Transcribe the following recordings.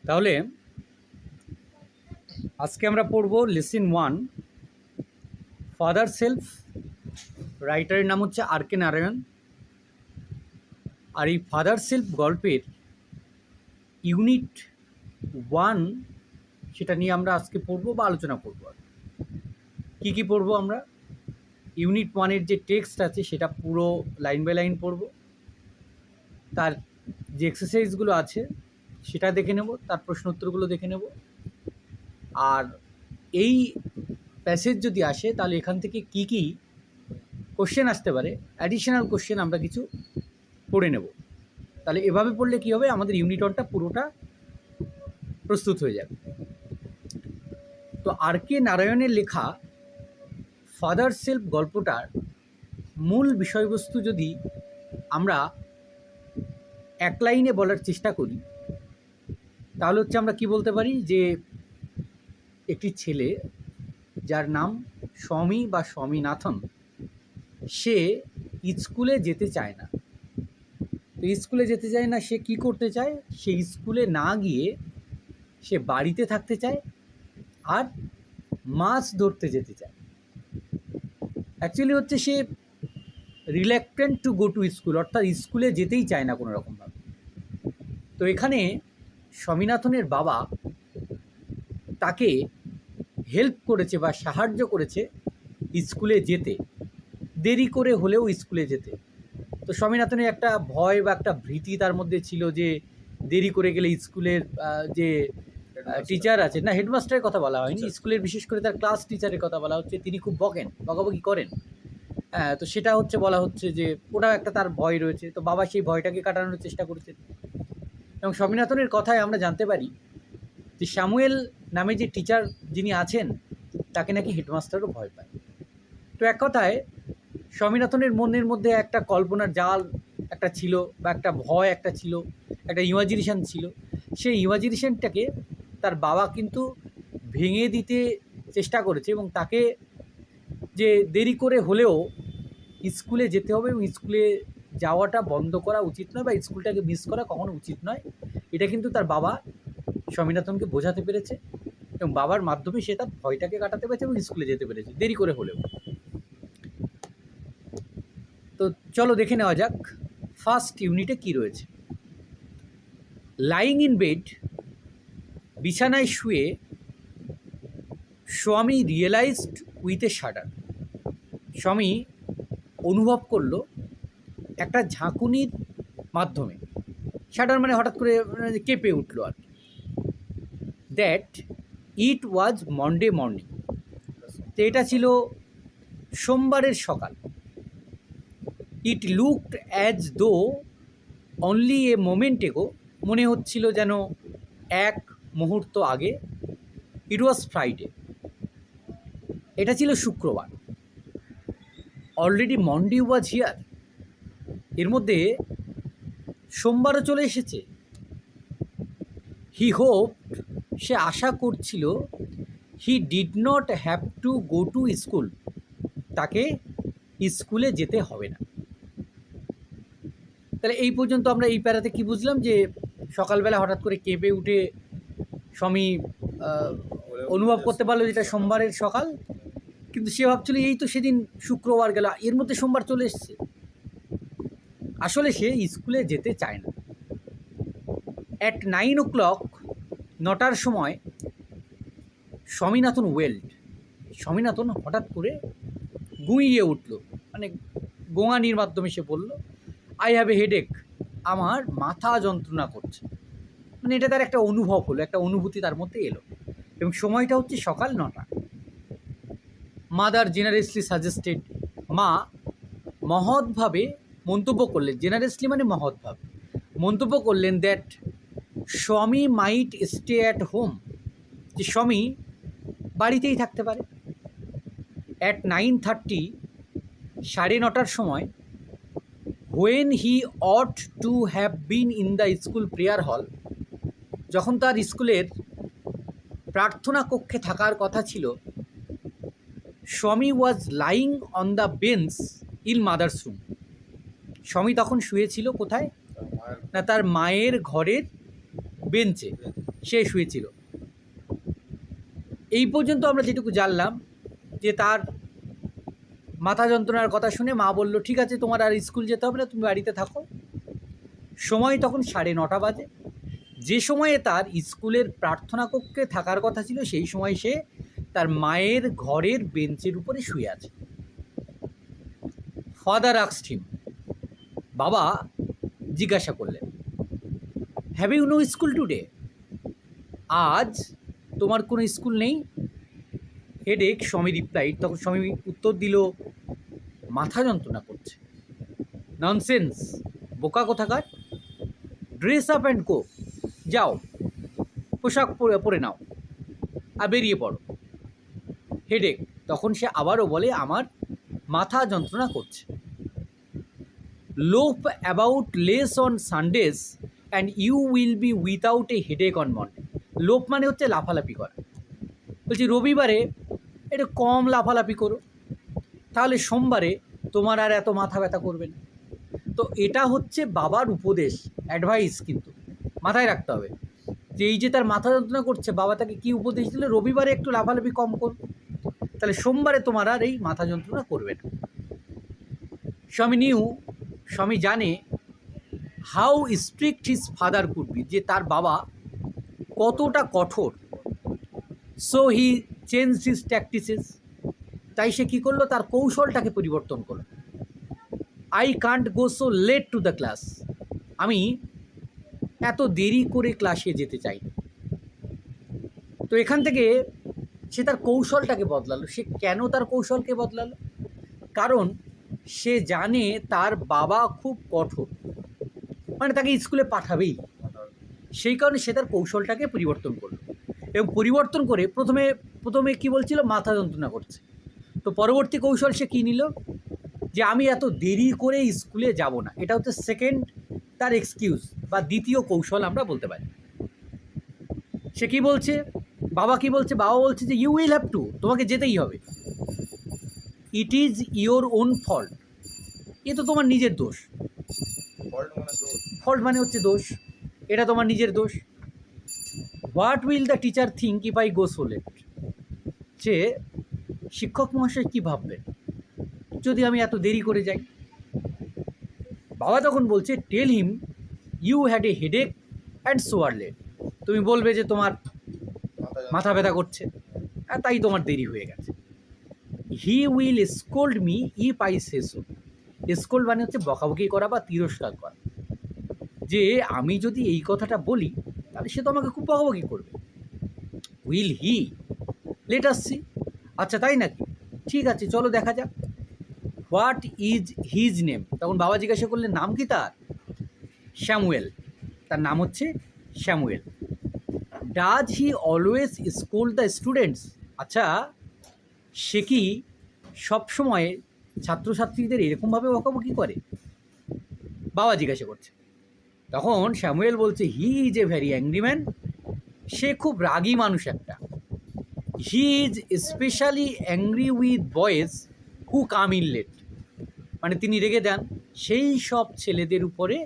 তাহলে আজকে আমরা পড়ব লেসন 1 ফাদার সেলফ। রাইটারের নাম হচ্ছে আর.কে. নারায়ণ। আর এই ফাদার সেলফ গল্পের ইউনিট 1 সেটা নিয়ে আমরা আজকে পড়ব বা আলোচনা করব। কি কি পড়ব আমরা? ইউনিট 1-এর যে টেক্সট আছে সেটা পুরো লাইন বাই লাইন পড়ব, তার যে এক্সারসাইজগুলো আছে সেটা দেখে নেব, তার প্রশ্ন উত্তরগুলো দেখে নেব। আর এই প্যাসেজ যদি আসে তাহলে এখান থেকে কি কি কোশ্চেন আসতে পারে, অ্যাডিশনাল কোশ্চেন আমরা কিছু পড়ে নেব। তাহলে এভাবে পড়লে কি হবে, আমাদের ইউনিট 1টা পুরোটা প্রস্তুত হয়ে যাবে। তো আর.কে. নারায়ণের লেখা ফাদার সেলফ গল্পটার মূল বিষয়বস্তু যদি আমরা এক লাইনে বলার চেষ্টা করি তাহলে হচ্ছে আমরা কি বলতে পারি যে একটি ছেলে যার নাম স্বামী বা স্বামীনাথন, সে স্কুলে যেতে চায় না। তো স্কুলে যেতে চায় না, সে কি করতে চায়? সে স্কুলে না গিয়ে সে বাড়িতে থাকতে চায় আর মাছ ধরতে যেতে চায়। অ্যাকচুয়ালি হচ্ছে সে reluctant to go to school, অর্থাৎ স্কুলে যেতেই চায় না কোনো রকমভাবে। তো এখানে স্বামীনাথনের বাবা তাকে হেল্প করেছে বা সাহায্য করেছে স্কুলে যেতে, দেরি করে হলেও স্কুলে যেতে। তো স্বামীনাথনের একটা ভয় বা একটা ভীতি তার মধ্যে ছিল যে দেরি করে গেলে স্কুলের যে টিচার আছে, না হেডমাস্টারের কথা বলা হয়নি, স্কুলের বিশেষ করে তার ক্লাস টিচারের কথা বলা হচ্ছে, তিনি খুব বকাবকি করেন। তো সেটা হচ্ছে বলা হচ্ছে যে ওটাও একটা তার ভয় রয়েছে। তো বাবা সেই ভয়টাকে কাটানোর চেষ্টা করেছেন। এবং স্বামীনাথনের কথায় আমরা জানতে পারি যে স্যামুয়েল নামে যে টিচার যিনি আছেন তাকে নাকি হেডমাস্টারও ভয় পায়। তো এক কথায় স্বামীনাথনের মনের মধ্যে একটা কল্পনার জাল একটা ছিল, বা একটা ভয় একটা ছিল, একটা ইমাজিনেশান ছিল। সেই ইমাজিনেশানটাকে তার বাবা কিন্তু ভেঙে দিতে চেষ্টা করেছে এবং তাকে যে দেরি করে হলেও স্কুলে যেতে হবে এবং স্কুলে যাওয়াটা বন্ধ করা উচিত নয়, বা স্কুলটাকে মিস করা কখনো উচিত নয়, এটা কিন্তু তার বাবা স্বামীনাথনকে বোঝাতে পেরেছে এবং বাবার মাধ্যমে সে তার ভয়টাকে কাটাতে পেরেছে এবং স্কুলে যেতে পেরেছে দেরি করে হলেও। তো চলো দেখে নেওয়া যাক ফার্স্ট ইউনিটে কি রয়েছে। লাইং ইন বেড, বিছানায় শুয়ে স্বামী রিয়েলাইজড উইথ এ শাডার, স্বামী অনুভব করলো একটা ঝাঁকুনির মাধ্যমে, শাডার মানে হঠাৎ করে কেঁপে উঠলো আর কি, that it was Monday morning, তো এটা ছিল সোমবারের সকাল। It looked as though only a moment এগো, মনে হচ্ছিল যেন এক মুহূর্ত আগে। ইট ওয়াজ ফ্রাইডে, এটা ছিল শুক্রবার। অলরেডি মন্ডে ওয়াজ হিয়ার, এর মধ্যে সোমবারও চলে এসেছে। হি হোপড, সে আশা করছিল, he did not have to go to school, তাকে স্কুলে যেতে হবে না। তাহলে এই পর্যন্ত আমরা এই প্যারাতে কি বুঝলাম, যে সকালবেলা হঠাৎ করে কেঁপে উঠে স্বামী অনুভব করতে পারলো যেটা সোমবারের সকাল, কিন্তু সে ভাবছিল এই তো সেদিন শুক্রবার গেল, এর মধ্যে সোমবার চলে এসছে। আসলে সে স্কুলে যেতে চায় না। অ্যাট 9 o'clock, 9টার সময় স্বামীনাথন ওয়েল্ড, স্বামীনাথন হঠাৎ করে গুঁইয়ে উঠল, মানে গোঙানির মাধ্যমে সে বলল, আই হ্যাভ এ হেডেক, আমার মাথা যন্ত্রণা করছে। মানে এটা তার একটা অনুভব হলো, একটা অনুভূতি তার মধ্যে এলো, এবং সময়টা হচ্ছে সকাল 9টা। মাদার জেনারেসলি সাজেস্টেড, মা মহৎভাবে মন্তব্য করলেন, জেনারেসলি মানে মহৎভাবে মন্তব্য করলেন, দ্যাট স্বামী মাইট স্টে অ্যাট হোম, যে স্বামী বাড়িতেই থাকতে পারে। অ্যাট 9:30, 9:30 সময়, when he ought to have been in the school prayer hall, যখন তার স্কুলের প্রার্থনা কক্ষে থাকার কথা ছিল, স্বামী was lying on the bench in mother's room, স্বামী তখন শুয়েছিল কোথায়? না, তার মায়ের ঘরের বেঞ্চে। সে শুয়েছিল। এই পর্যন্ত আমরা যেটুকু জানলাম যে তার মাথা যন্ত্রণার কথা শুনে মা বলল, ঠিক আছে, তোমার আর স্কুল যেতে হবে না, তুমি বাড়িতে থাকো। সময় তখন 9:30 বাজে। যে সময়ে তার স্কুলের প্রার্থনা কক্ষে থাকার কথা ছিল, সেই সময় সে তার মায়ের ঘরের বেঞ্চের উপরে শুয়ে আছে। ফাদার আস্কড হিম, বাবা জিজ্ঞাসা করলেন, have you no school today? আজ তোমার কোনো স্কুল নেই? হেডেক, স্বামী রিপ্লাইড। তখন স্বামী উত্তর দিল, মাথা যন্ত্রণা করছে। ননসেন্স, বোকা কোথাকার। ড্রেস আপ অ্যান্ড গো, যাও পোশাক পরে নাও আর বেরিয়ে পড়ো। হেডেক, তখন সে আবারও বলে, আমার মাথা যন্ত্রণা করছে। Loaf about less on Sundays and you will be without a headache on Monday. Loaf মানে হচ্ছে লাফালাফি করা। বলছি রবিবারে একটু কম লাফালাফি করো, তাহলে সোমবারে তোমার আর এত মাথা ব্যথা করবে না। তো এটা হচ্ছে বাবার উপদেশ, অ্যাডভাইস, কিন্তু মাথায় রাখতে হবে যে এই যে তার মাথা যন্ত্রণা করছে, বাবা তাকে কী উপদেশ দিল? রবিবারে একটু লাফালাফি কম কর, তাহলে সোমবারে তোমার আর এই মাথা যন্ত্রণা করবে না। স্বামী জানে how strict his father could be, যে তার বাবা কতটা কঠোর। So he change his tactics, তাই সে কী করলো? তার কৌশলটাকে পরিবর্তন করলো। I can't go so late to the class, আমি এত দেরি করে ক্লাসে যেতে চাই। তো এখান থেকে সে তার কৌশলটাকে বদলালো। সে কেন তার কৌশলকে বদলালো? কারণ সে জানে তার বাবা খুব কঠোর, মানে তাকে স্কুলে পাঠাবেই। সেই কারণে সে তার কৌশলটাকে পরিবর্তন করলো, এবং পরিবর্তন করে প্রথমে কি বলছিল? মাথা যন্ত্রণা করছে। তো পরবর্তী কৌশল সে কী নিল? যে আমি এত দেরি করে স্কুলে যাব না। এটা হচ্ছে সেকেন্ড তার এক্সকিউজ বা দ্বিতীয় কৌশল আমরা বলতে পারি। সে কী বলছে? বাবা কি বলছে? বাবা বলছে যে ইউ উইল হ্যাভ টু, তোমাকে যেতেই হবে। It is your own fault, এ তো তোমার নিজের দোষ। ফল্ট মানে হচ্ছে দোষ, এটা তোমার নিজের দোষ। What will the teacher think if I go so late, যে শিক্ষক মহাশয় কী ভাববেন যদি আমি এত দেরি করে যাই? বাবা তখন বলছে, tell him you had a headache and so are late, তুমি বলবে যে তোমার মাথা ব্যথা করছে আর তাই তোমার দেরি হয়ে গেছে। He will scold me if I say so, scold মানে হচ্ছে বকাবকি করা বা তিরস্কার করা, যে আমি যদি এই কথাটা বলি তাহলে সে তো আমাকে খুব বকাবকি করবে। Will he, let us see, আচ্ছা তাই নাকি, ঠিক আছে চলো দেখা যাক। হোয়াট ইজ হিজ নেম, তখন বাবা জিজ্ঞাসা করলেন নাম কি তার? স্যামুয়েল, তার নাম হচ্ছে Samuel. Does he always school the students, আচ্ছা সে কি সবসময় ছাত্রছাত্রীদের এরকমভাবে বকাবকি করে? বাবা জিজ্ঞাসা করছে। তখন স্যামুয়েল বলছে, he is a very angry man, সে খুব রাগী মানুষ একটা। He is specially angry with boys who come in late, মানে তিনি রেগে দেন সেই সব ছেলেদের উপরে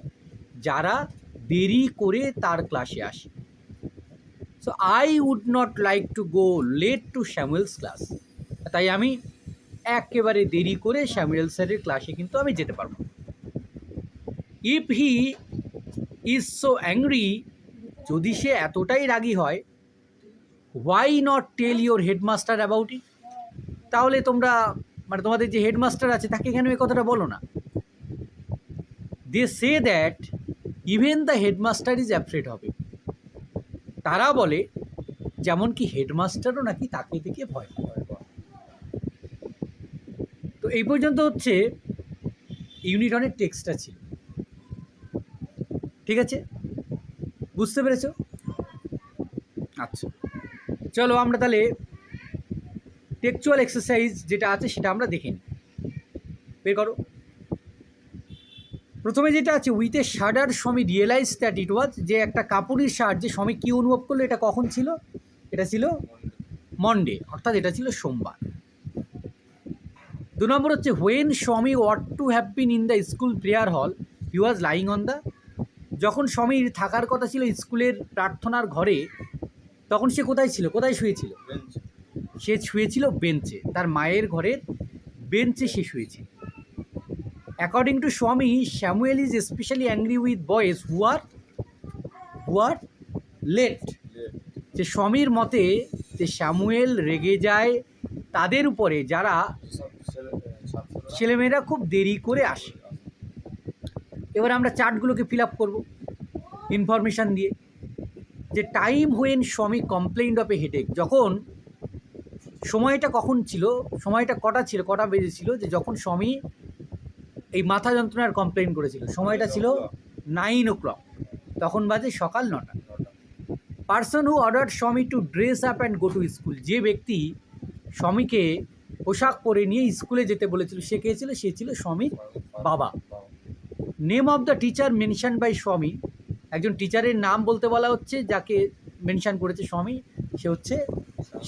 যারা দেরি করে তার ক্লাসে আসে। So I would not like to go late to Samuel's class, তাই আমি একেবারে দেরি করে স্যামুয়েল স্যারের ক্লাসে কিন্তু আমি যেতে পারবো। If he is so angry, যদি সে এতটাই রাগী হয়, why not tell your headmaster about it, তাহলে তোমরা মানে তোমাদের যে হেডমাস্টার আছে তাকে কেন এই কথাটা বলো না? They say that even the headmaster is afraid হবে, তারা বলে যেমন কি হেডমাস্টারও নাকি তাকে দেখে ভয় পায়। তো এই পর্যন্ত হচ্ছে ইউনিট 1-এর টেক্সটটা ছিল। ঠিক আছে, বুঝতে পেরেছো? আচ্ছা চলো আমরা তাহলে টেক্সচুয়াল এক্সারসাইজ যেটা আছে সেটা আমরা দেখে নিই। বের করো। প্রথমে যেটা আছে, উইথ এ শাডার স্বামী রিয়েলাইজ দ্যাট ইট ওয়াজ, যে একটা কাপুরির সাহায্যে স্বামী কী অনুভব করলো? এটা কখন ছিল? এটা ছিল মন্ডে, অর্থাৎ এটা ছিল সোমবার। 2 নম্বর হচ্ছে, when Swami ought to have been in the school prayer hall he was lying on the যখন সমীর থাকার কথা ছিল স্কুলের প্রার্থনার ঘরে, তখন সে কোথায় ছিল, কোথায় শুয়েছিল? সে শুয়েছিল বেঞ্চে, তার মায়ের ঘরের বেঞ্চে সে শুয়েছিল। According to Swami, Samuel is specially angry with boys who are late. যে স্বামীর মতে যে স্যামুয়েল রেগে যায় তাদের উপরে যারা ছেলেমেয়েরা খুব দেরি করে আসে। এবার আমরা চার্টগুলোকে ফিল আপ করবো ইনফরমেশান দিয়ে। যে টাইম হোয়েন স্বামী কমপ্লেইন্ড অফ এ হেডেক, যখন সময়টা কখন ছিল, সময়টা কটা ছিল, কটা বেজেছিল, যে যখন স্বামী এই মাথা যন্ত্রণার কমপ্লেইন করেছিল, সময়টা ছিল 9 o'clock, তখন বাজে সকাল 9টা। পার্সন হু অর্ডার স্বামী two dress up and go to school, যে ব্যক্তি স্বামীকে পোশাক পরে নিয়ে স্কুলে যেতে বলেছিল সে কে ছিল? সে ছিল স্বামীর বাবা। Name of the teacher mention by Swami, একজন টিচারের নাম বলতে বলা হচ্ছে যাকে মেনশন করেছে স্বামী, সে হচ্ছে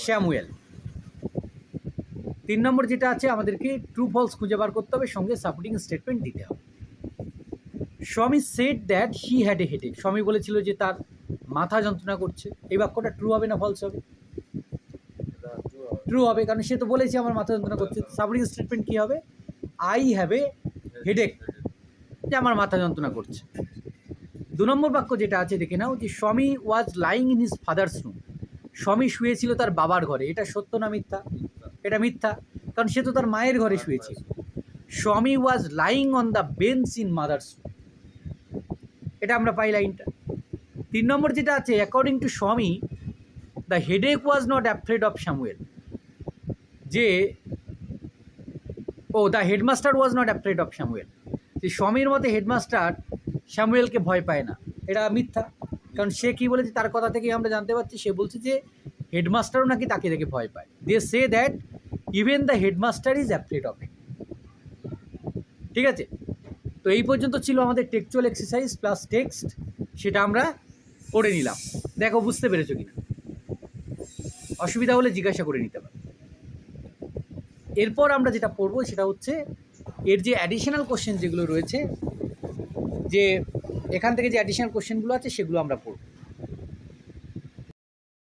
স্যামুয়েল। 3 নম্বর যেটা আছে, আমাদেরকে ট্রু ফলস খুঁজে বার করতে হবে, সঙ্গে সাপোর্টিং স্টেটমেন্ট দিতে হবে। স্বামী said that he had a headache, স্বামী বলেছিল যে তার মাথা যন্ত্রণা করছে। এই বাক্যটা ট্রু হবে না ফলস হবে? ট্রু হবে, কারণ সে তো বলেছে আমার মাথা যন্ত্রণা করছে। সাপোর্টিং স্টেটমেন্ট কী হবে? আই হ্যাভ এ হেডেক, যে আমার মাথা যন্ত্রণা করছে। 2 নম্বর বাক্য যেটা আছে দেখে নাও, যে স্বামী was lying in his father's room, স্বামী শুয়েছিল তার বাবার ঘরে। এটা সত্য না মিথ্যা? এটা মিথ্যা, কারণ সে তো তার মায়ের ঘরে শুয়েছিল। Swami was lying on the bench in mother's room, এটা আমরা পাই লাইনটা। 3 নম্বর যেটা আছে, according to Swami the headache was not afraid of Samuel, যে the headmaster was not afraid of Samuel, যে স্বামীর মতে হেডমাস্টার স্যামুয়েলকে ভয় পায় না। এটা মিথ্যা, কারণ সে কী বলেছে তার কথা থেকেই আমরা জানতে পারছি, সে বলছে যে হেডমাস্টারও নাকি তাকে দেখে ভয় পায়। They say that even the headmaster is afraid of him. ঠিক আছে, তো এই পর্যন্ত ছিল আমাদের টেক্সচুয়াল এক্সারসাইজ প্লাস টেক্সট, সেটা আমরা পড়ে নিলাম। দেখো বুঝতে পেরেছো কিনা, অসুবিধা হলে জিজ্ঞাসা করে নিতে পারো। এরপর আমরা যেটা পড়বো সেটা হচ্ছে এর যে অ্যাডিশনাল কোশ্চেন যেগুলো রয়েছে, যে এখান থেকে যে অ্যাডিশনাল কোশ্চেনগুলো আছে সেগুলো আমরা পড়ব।